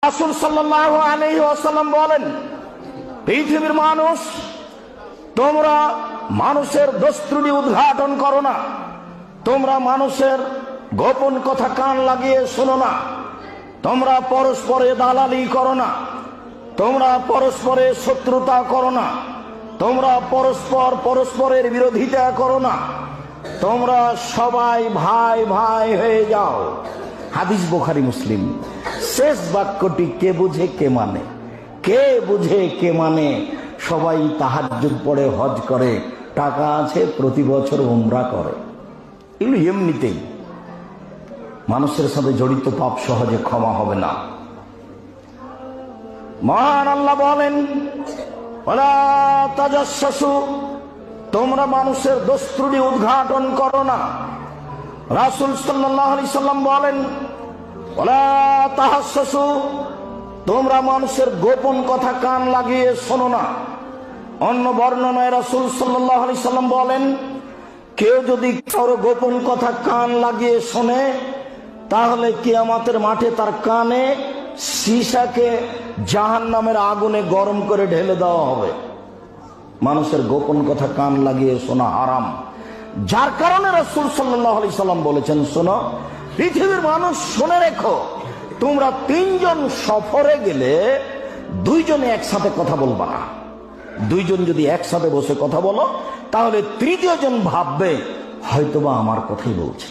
রাসূল সাল্লাল্লাহু আলাইহি ওয়াসাল্লাম বলেন, পৃথিবীর মানুষ, তোমরা মানুষের দোষ ত্রুটি উদ্ঘাটন করো না, তোমরা মানুষের গোপন কথা কান লাগিয়ে শোনো না, তোমরা পরস্পরে দালালি করো না, তোমরা পরস্পরে শত্রুতা করো না, তোমরা পরস্পরের বিরোধিতা করো না, তোমরা সবাই ভাই ভাই হয়ে যাও। হাদিস বুখারী মুসলিম। শেষ বাক্যটি কে বুঝে কে মানে, কে বুঝে কে মানে? সবাই তাহাজ্জুদ পড়ে, হজ করে, টাকা আছে, প্রতি বছর উমরা করে। এগুলো এমনিতেই মানুষের সাথে জড়িত পাপ সহজে ক্ষমা হবে না। মহান আল্লাহ বলেন, ওয়ালা তাজাসসু, তোমরা মানুষের দোষ ত্রুটি উদ্ঘাটন করো না। রাসূল সাল্লাল্লাহু আলাইহি সাল্লাম বলেন, ওয়ালা তাহাসসু, তোমরা মানুষের গোপন কথা কান লাগিয়ে শোনো না। অন্য বর্ণনায় রাসূল সাল্লাল্লাহু আলাইহি সাল্লাম বলেন, কেউ যদি কারো গোপন কথা কান লাগিয়ে শোনে, তাহলে কিয়ামতের মাঠে তার কানে সীসাকে জাহান্নামের আগুনে গরম করে ঢেলে দেওয়া হবে। মানুষের গোপন কথা কান লাগিয়ে শোনা হারাম। যার কারণে রাসূল সাল্লাল্লাহু আলাইহি সাল্লাম বলেছেন, শোনো পৃথিবীর মানুষ, শুনে রেখো, তোমরা তিনজন সফরে গেলে দুইজনে একসাথে কথা বলবা না। দুইজন যদি একসাথে বসে কথা বলো, তাহলে তৃতীয় জন ভাববে হয়তোবা আমার কথাই বলছে।